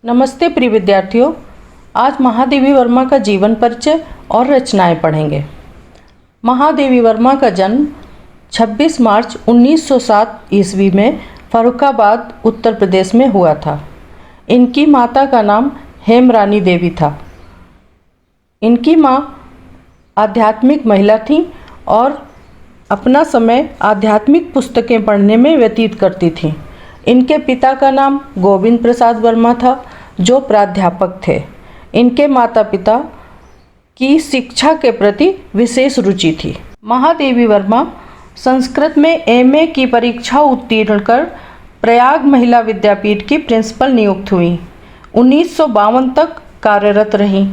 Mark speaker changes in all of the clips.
Speaker 1: नमस्ते प्रिय विद्यार्थियों, आज महादेवी वर्मा का जीवन परिचय और रचनाएं पढ़ेंगे। महादेवी वर्मा का जन्म 26 मार्च 1907 ईस्वी में फर्रुखाबाद उत्तर प्रदेश में हुआ था। इनकी माता का नाम हेमरानी देवी था। इनकी माँ आध्यात्मिक महिला थीं और अपना समय आध्यात्मिक पुस्तकें पढ़ने में व्यतीत करती थीं। इनके पिता का नाम गोविंद प्रसाद वर्मा था, जो प्राध्यापक थे। इनके माता पिता की शिक्षा के प्रति विशेष रुचि थी। महादेवी वर्मा संस्कृत में एमए की परीक्षा उत्तीर्ण कर प्रयाग महिला विद्यापीठ की प्रिंसिपल नियुक्त हुई। 1952 तक कार्यरत रहीं।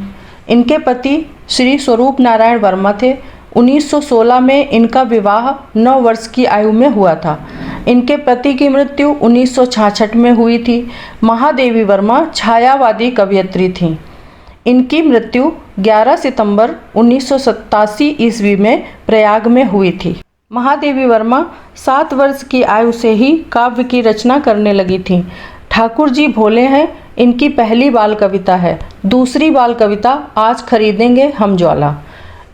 Speaker 1: इनके पति श्री स्वरूप नारायण वर्मा थे। 1916 में इनका विवाह 9 वर्ष की आयु में हुआ था। इनके पति की मृत्यु 1966 में हुई थी। महादेवी वर्मा छायावादी कवयित्री थीं। इनकी मृत्यु 11 सितंबर 1987 ईस्वी में प्रयाग में हुई थी। महादेवी वर्मा 7 वर्ष की आयु से ही काव्य की रचना करने लगी थीं। ठाकुर जी भोले हैं इनकी पहली बाल कविता है। दूसरी बाल कविता आज खरीदेंगे हम ज्वाला।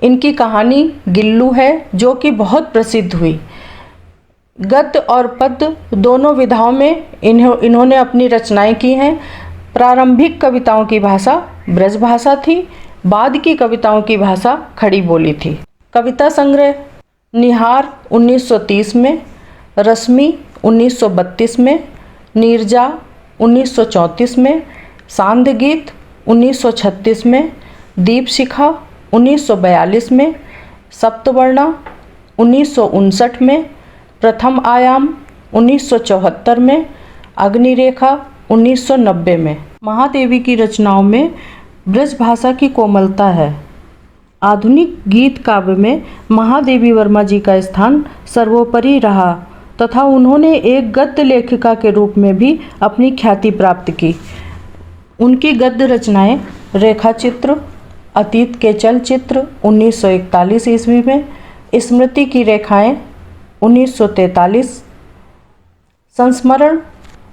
Speaker 1: इनकी कहानी गिल्लू है, जो कि बहुत प्रसिद्ध हुई। गद्य और पद्य दोनों विधाओं में इन्होंने अपनी रचनाएं की हैं। प्रारंभिक कविताओं की भाषा ब्रज भाषा थी। बाद की कविताओं की भाषा खड़ी बोली थी। कविता संग्रह निहार 1930 में, रश्मि 1932 में, नीरजा 1934 में, सांध्य गीत 1936 में, दीपशिखा 1942 में, सप्तवर्णा 1959 में, प्रथम आयाम 1974 में, अग्निरेखा 1990 में। महादेवी की रचनाओं में ब्रज भाषा की कोमलता है। आधुनिक गीत काव्य में महादेवी वर्मा जी का स्थान सर्वोपरि रहा तथा उन्होंने एक गद्य लेखिका के रूप में भी अपनी ख्याति प्राप्त की। उनकी गद्य रचनाएं रेखाचित्र, अतीत के चलचित्र 1941 ईस्वी में, स्मृति की रेखाएं 1943, संस्मरण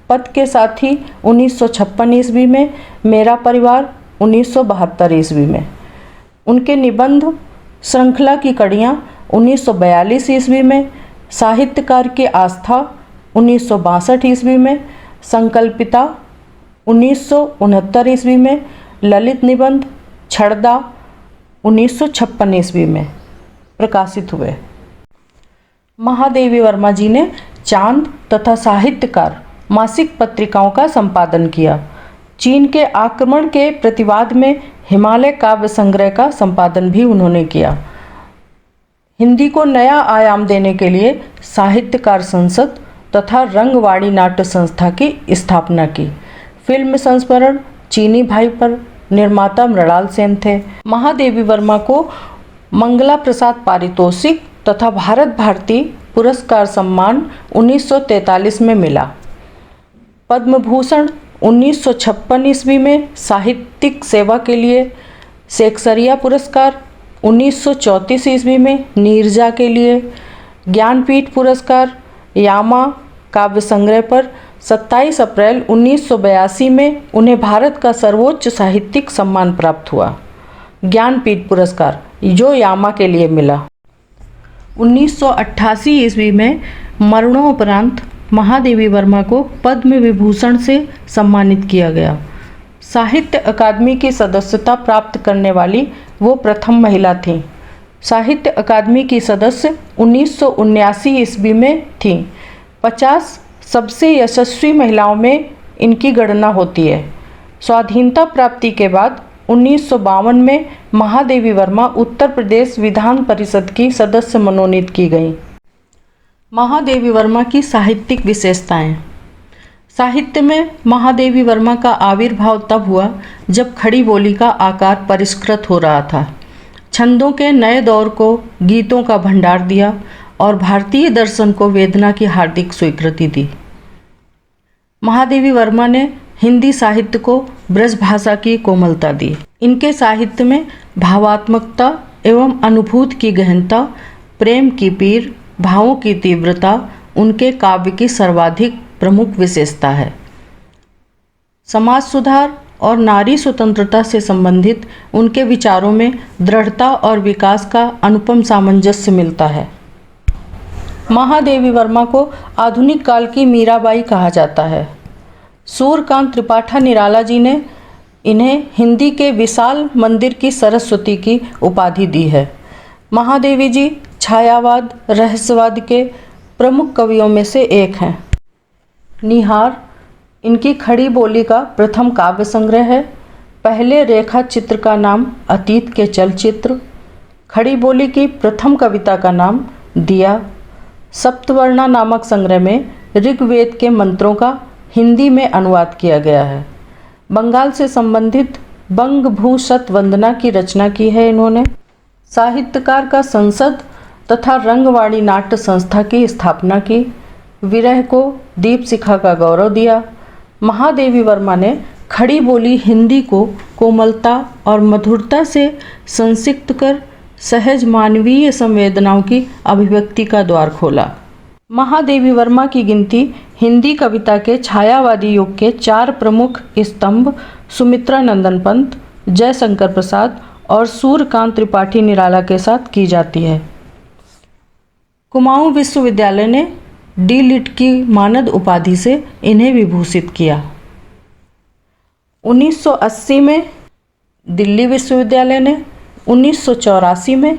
Speaker 1: पद के साथी 1956 ईस्वी में, मेरा परिवार 1972 ईस्वी में। उनके निबंध श्रृंखला की कड़ियाँ 1942 ईस्वी में, साहित्यकार की आस्था 1962 ईस्वी में, संकल्पिता 1969 ईस्वी में, ललित निबंध छड़दा 1956 ईस्वी में प्रकाशित हुए। महादेवी वर्मा जी ने चांद तथा साहित्यकार मासिक पत्रिकाओं का संपादन किया। चीन के आक्रमण के प्रतिवाद में हिमालय काव्य संग्रह का संपादन भी उन्होंने किया। हिंदी को नया आयाम देने के लिए साहित्यकार संसद तथा रंगवाणी नाट्य संस्था की स्थापना की। फिल्म संस्मरण चीनी भाई पर निर्माता मृणाल सेन थे। महादेवी वर्मा को मंगला प्रसाद पारितोषिक तथा भारत भारती पुरस्कार सम्मान 1943 में मिला। पद्म भूषण 1956 ईस्वी में, साहित्यिक सेवा के लिए शेक्सपियर पुरस्कार 1934 ईस्वी में, नीरजा के लिए ज्ञानपीठ पुरस्कार यामा काव्य संग्रह पर 27 अप्रैल 1982 में उन्हें भारत का सर्वोच्च साहित्यिक सम्मान प्राप्त हुआ, ज्ञानपीठ पुरस्कार, जो यामा के लिए मिला। 1988 ईस्वी में मरणोपरांत महादेवी वर्मा को पद्म विभूषण से सम्मानित किया गया। साहित्य अकादमी की सदस्यता प्राप्त करने वाली वो प्रथम महिला थीं। साहित्य अकादमी की सदस्य 1979 ईस्वी में थीं। 50 सबसे यशस्वी महिलाओं में इनकी गणना होती है। स्वाधीनता प्राप्ति के बाद 1952 में महादेवी वर्मा उत्तर प्रदेश विधान परिषद की सदस्य मनोनीत की गईं। महादेवी वर्मा की साहित्यिक विशेषताएं। साहित्य में महादेवी वर्मा का आविर्भाव तब हुआ जब खड़ी बोली का आकार परिष्कृत हो रहा था। छंदों के नए दौर को गीतों का भंडार दिया और भारतीय दर्शन को वेदना की हार्दिक स्वीकृति दी। महादेवी वर्मा ने हिंदी साहित्य को ब्रज भाषा की कोमलता दी। इनके साहित्य में भावात्मकता एवं अनुभूति की गहनता, प्रेम की पीर, भावों की तीव्रता उनके काव्य की सर्वाधिक प्रमुख विशेषता है। समाज सुधार और नारी स्वतंत्रता से संबंधित उनके विचारों में दृढ़ता और विकास का अनुपम सामंजस्य मिलता है। महादेवी वर्मा को आधुनिक काल की मीराबाई कहा जाता है। सूर्यकांत त्रिपाठी निराला जी ने इन्हें हिंदी के विशाल मंदिर की सरस्वती की उपाधि दी है। महादेवी जी छायावाद रहस्यवाद के प्रमुख कवियों में से एक हैं। निहार इनकी खड़ी बोली का प्रथम काव्य संग्रह है। पहले रेखा चित्र का नाम अतीत के चलचित्र। खड़ी बोली की प्रथम कविता का नाम दिया। सप्तवर्णा नामक संग्रह में ऋग्वेद के मंत्रों का हिंदी में अनुवाद किया गया है। बंगाल से संबंधित बंग भूषत वंदना की रचना की है इन्होंने। साहित्यकार का संसद तथा रंगवाणी नाट्य संस्था की स्थापना की। विरह को दीप शिखा का गौरव दिया। महादेवी वर्मा ने खड़ी बोली हिंदी को कोमलता और मधुरता से संसिक्त कर सहज मानवीय संवेदनाओं की अभिव्यक्ति का द्वार खोला। महादेवी वर्मा की गिनती हिंदी कविता के छायावादी युग के 4 प्रमुख स्तंभ सुमित्रा नंदन पंत, जयशंकर प्रसाद और सूर्यकांत त्रिपाठी निराला के साथ की जाती है। कुमाऊं विश्वविद्यालय ने डी.लिट की मानद उपाधि से इन्हें विभूषित किया। 1980 में दिल्ली विश्वविद्यालय ने, 1984 में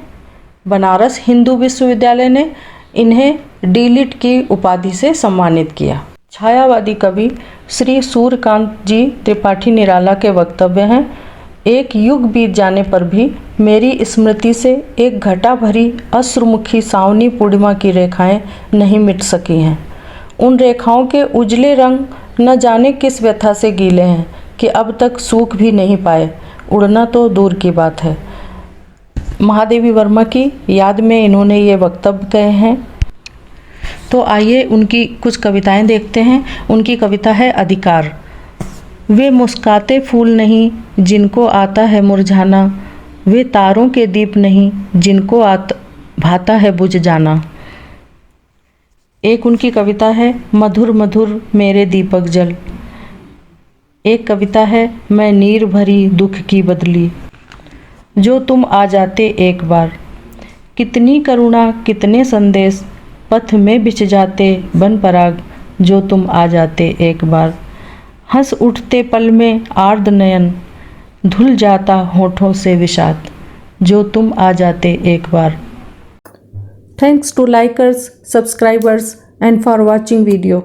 Speaker 1: बनारस हिंदू विश्वविद्यालय ने इन्हें डी.लिट की उपाधि से सम्मानित किया। छायावादी कवि श्री सूर्यकांत जी त्रिपाठी निराला के वक्तव्य हैं, एक युग बीत जाने पर भी मेरी स्मृति से एक घटा भरी अश्रुमुखी सावनी पूर्णिमा की रेखाएं नहीं मिट सकी हैं। उन रेखाओं के उजले रंग न जाने किस व्यथा से गीले हैं कि अब तक सूख भी नहीं पाए, उड़ना तो दूर की बात है। महादेवी वर्मा की याद में इन्होंने ये वक्तव्य कहे हैं। तो आइए उनकी कुछ कविताएं देखते हैं। उनकी कविता है अधिकार। वे मुस्काते फूल नहीं जिनको आता है मुरझाना, वे तारों के दीप नहीं जिनको भाता है बुझ जाना। एक उनकी कविता है मधुर मधुर मेरे दीपक जल। एक कविता है मैं नीर भरी दुख की बदली, जो तुम आ जाते एक बार। कितनी करुणा कितने संदेश पथ में बिछ जाते बन पराग, जो तुम आ जाते एक बार। हंस उठते पल में आर्द नयन, धुल जाता होठों से विषाद, जो तुम आ जाते एक बार। Thanks to likers, subscribers and for watching video.